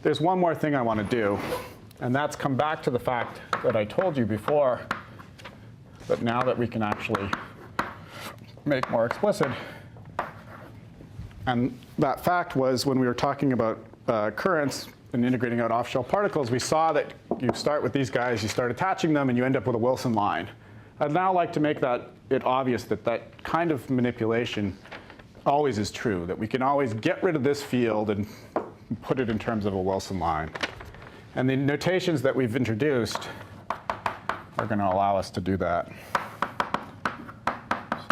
there's one more thing I want to do, and that's come back to the fact that I told you before, but now that we can actually make more explicit. And that fact was when we were talking about currents and integrating out off-shell particles, we saw that you start with these guys, you start attaching them, and you end up with a Wilson line. I'd now like to make it obvious that that kind of manipulation always is true, that we can always get rid of this field and put it in terms of a Wilson line. And the notations that we've introduced are going to allow us to do that.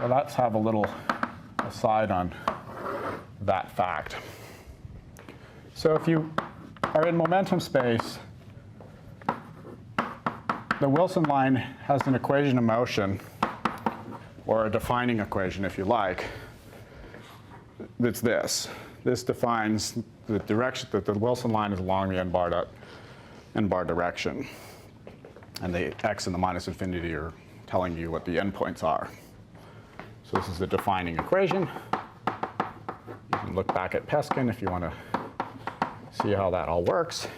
So let's have a little aside on that fact. So if you are in momentum space, the Wilson line has an equation of motion, or a defining equation if you like. It's this. This defines the direction that the Wilson line is along the n bar direction. And the x and the minus infinity are telling you what the endpoints are. So this is the defining equation. You can look back at Peskin if you want to see how that all works.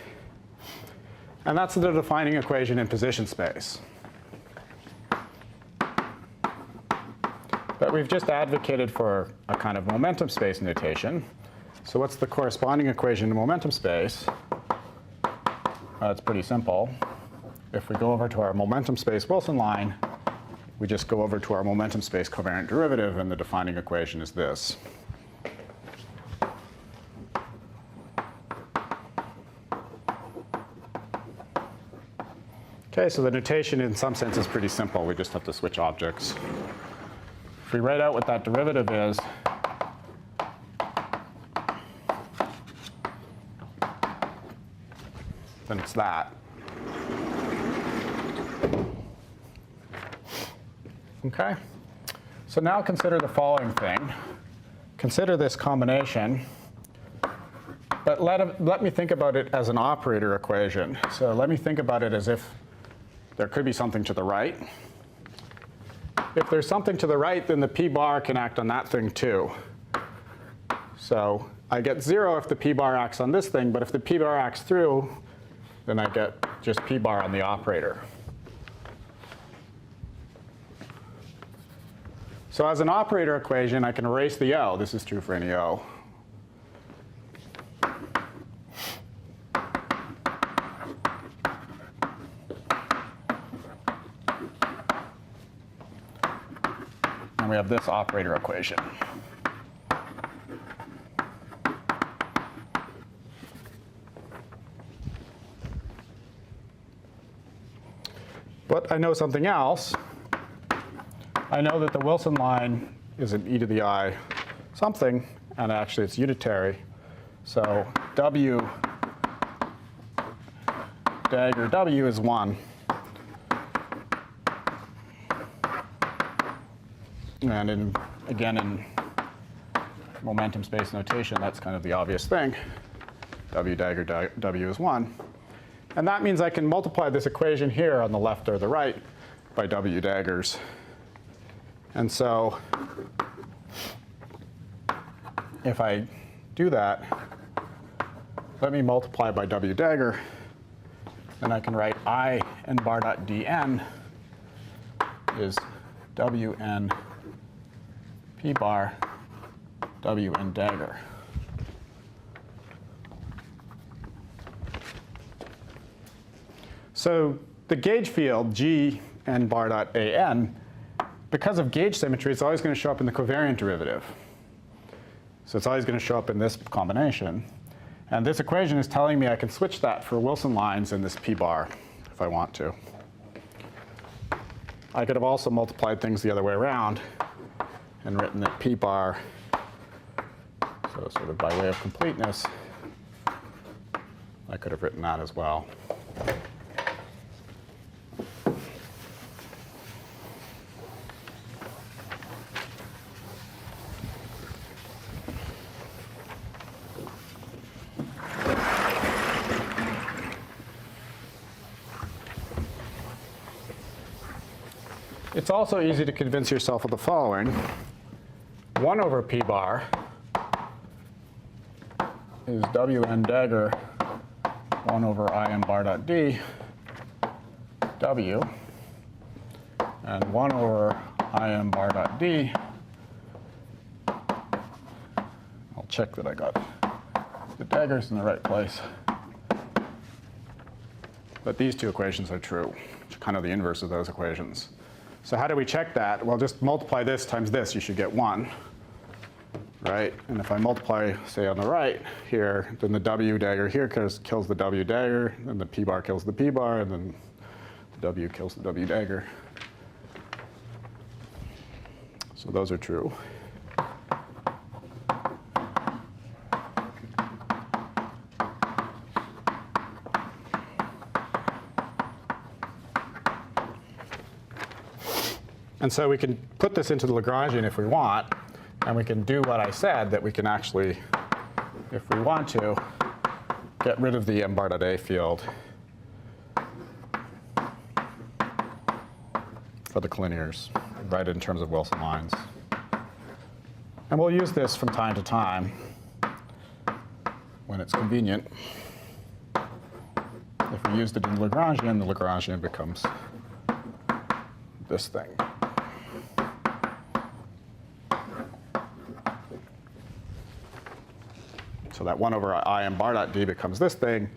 And that's the defining equation in position space. But we've just advocated for a kind of momentum space notation. So what's the corresponding equation in momentum space? It's pretty simple. If we go over to our momentum space Wilson line, we just go over to our momentum space covariant derivative, and the defining equation is this. OK, so the notation in some sense is pretty simple. We just have to switch objects. If we write out what that derivative is, then it's that. OK? So now consider the following thing. Consider this combination. But let me think about it as an operator equation. So let me think about it as if there could be something to the right. If there's something to the right, then the p bar can act on that thing too. So I get 0 if the p bar acts on this thing, but if the p bar acts through, then I get just p bar on the operator. So as an operator equation, I can erase the O. This is true for any O. And we have this operator equation. But I know something else. I know that the Wilson line is an e to the I something, and actually it's unitary. So W dagger W is 1. And again, in momentum space notation, that's kind of the obvious thing. W dagger W is 1. And that means I can multiply this equation here on the left or the right by W daggers. And so if I do that, let me multiply by W dagger. Then I can write I n bar dot dn is Wn p bar Wn dagger. So the gauge field G n bar dot an, because of gauge symmetry, it's always going to show up in the covariant derivative. So it's always going to show up in this combination. And this equation is telling me I can switch that for Wilson lines in this p bar if I want to. I could have also multiplied things the other way around and written that p bar, so sort of by way of completeness, I could have written that as well. It's also easy to convince yourself of the following. 1 over p bar is Wn dagger 1 over Im bar dot d w, and 1 over Im bar dot d. I'll check that I got the daggers in the right place. But these two equations are true, which are kind of the inverse of those equations. So how do we check that? Well, just multiply this times this, you should get 1. Right? And if I multiply, say, on the right here, then the W dagger here kills the W dagger, and the P bar kills the P bar, and then the W kills the W dagger. So those are true. And so we can put this into the Lagrangian if we want, and we can do what I said, that we can actually, if we want to, get rid of the m bar dot a field for the collinears, write it in terms of Wilson lines. And we'll use this from time to time when it's convenient. If we used it in the Lagrangian becomes this thing. So that 1 over Im bar dot d becomes this thing.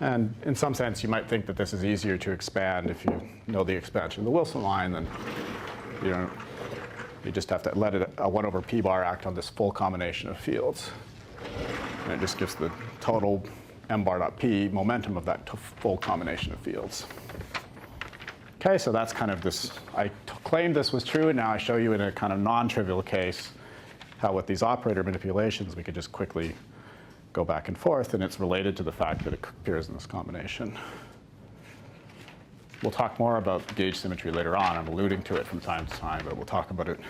And in some sense, you might think that this is easier to expand if you know the expansion of the Wilson line. Then you just have to let a 1 over p bar act on this full combination of fields. And it just gives the total m bar dot p momentum of that full combination of fields. OK, so that's kind of this. I claimed this was true, and now I show you in a kind of non-trivial case how with these operator manipulations we could just quickly go back and forth, and it's related to the fact that it appears in this combination. We'll talk more about gauge symmetry later on. I'm alluding to it from time to time, but we'll talk about it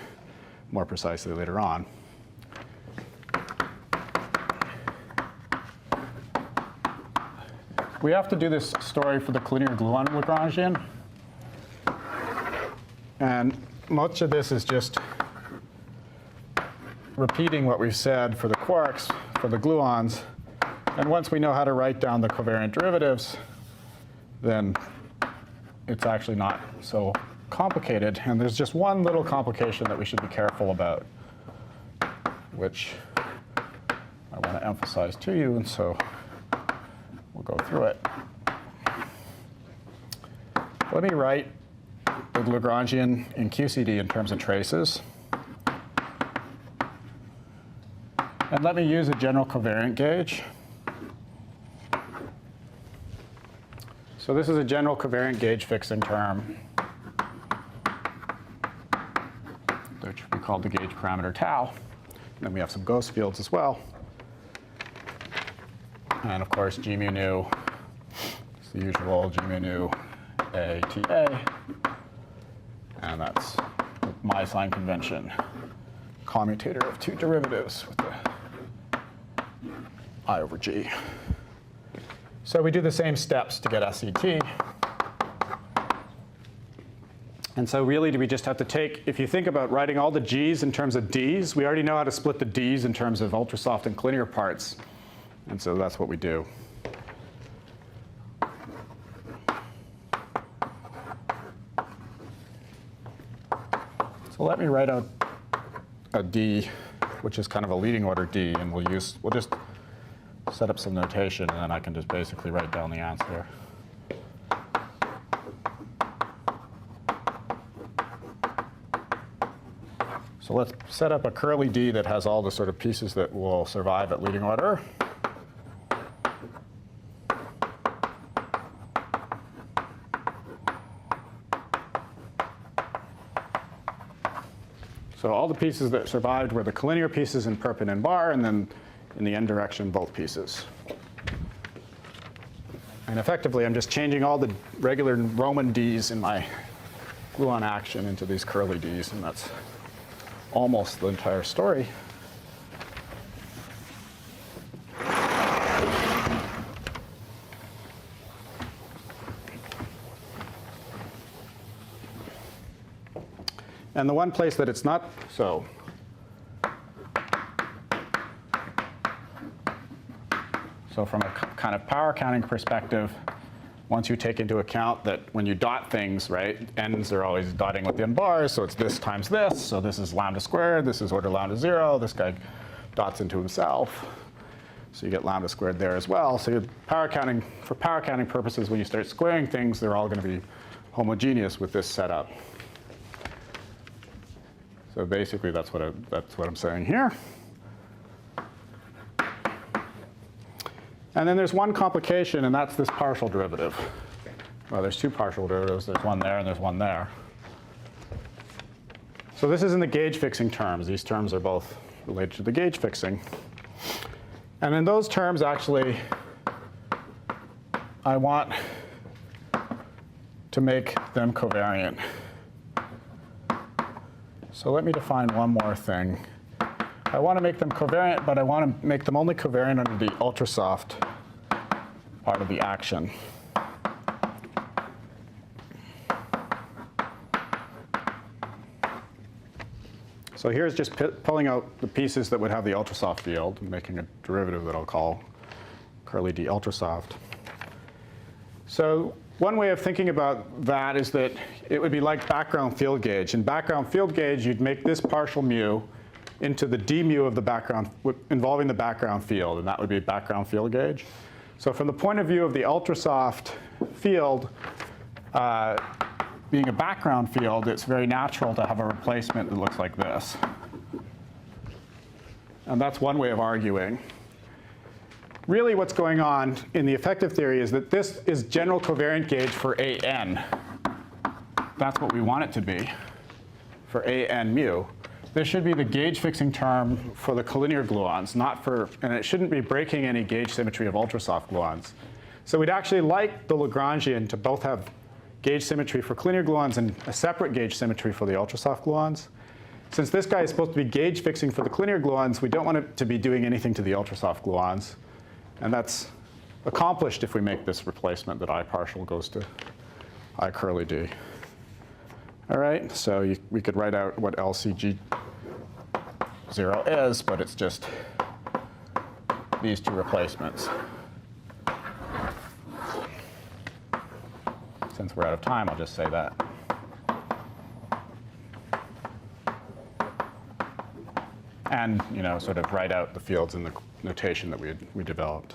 more precisely later on. We have to do this story for the collinear Gluon Lagrangian. And much of this is just repeating what we've said for the quarks, for the gluons. And once we know how to write down the covariant derivatives, then it's actually not so complicated. And there's just one little complication that we should be careful about, which I want to emphasize to you. And so we'll go through it. Let me write the Lagrangian in QCD in terms of traces. And let me use a general covariant gauge. So this is a general covariant gauge fixing term, which we call the gauge parameter tau. And then we have some ghost fields as well. And of course, G mu nu is the usual G mu nu A T A. And that's my sign convention, commutator of two derivatives with the I over G. So we do the same steps to get SET. And so really, do we just have to take, if you think about writing all the G's in terms of D's, we already know how to split the D's in terms of ultrasoft and collinear parts. And so that's what we do. So let me write out a D, which is kind of a leading order D, and we'll just set up some notation, and then I can just basically write down the answer. So let's set up a curly D that has all the sort of pieces that will survive at leading order. So all the pieces that survived were the collinear pieces in perp and in bar, and then in the n direction, both pieces. And effectively, I'm just changing all the regular Roman Ds in my gluon action into these curly Ds, and that's almost the entire story. And the one place that it's not so, So from a kind of power counting perspective, once you take into account that when you dot things, right, n's are always dotting within bars, so it's this times this, so this is lambda squared, this is order lambda 0, this guy dots into himself, so you get lambda squared there as well. So for power counting purposes, when you start squaring things, they're all going to be homogeneous with this setup. So basically, that's what I'm saying here. And then there's one complication, and that's this partial derivative. Well, there's two partial derivatives. There's one there, and there's one there. So this is in the gauge fixing terms. These terms are both related to the gauge fixing. And in those terms, actually, I want to make them covariant. So let me define one more thing. I want to make them covariant, but I want to make them only covariant under the ultrasoft part of the action. So here's just pulling out the pieces that would have the ultrasoft field and making a derivative that I'll call curly d ultrasoft. So one way of thinking about that is that it would be like background field gauge. In background field gauge, you'd make this partial mu into the d mu of the background, involving the background field, and that would be background field gauge. So from the point of view of the ultrasoft field, being a background field, it's very natural to have a replacement that looks like this. And that's one way of arguing. Really what's going on in the effective theory is that this is general covariant gauge for AN. That's what we want it to be for AN mu. This should be the gauge fixing term for the collinear gluons, and it shouldn't be breaking any gauge symmetry of ultrasoft gluons. So we'd actually like the Lagrangian to both have gauge symmetry for collinear gluons and a separate gauge symmetry for the ultrasoft gluons. Since this guy is supposed to be gauge fixing for the collinear gluons, we don't want it to be doing anything to the ultrasoft gluons. And that's accomplished if we make this replacement that I partial goes to I curly d. All right, so we could write out what LCG0 is, but it's just these two replacements. Since we're out of time, I'll just say that. And sort of write out the fields in the notation that we developed.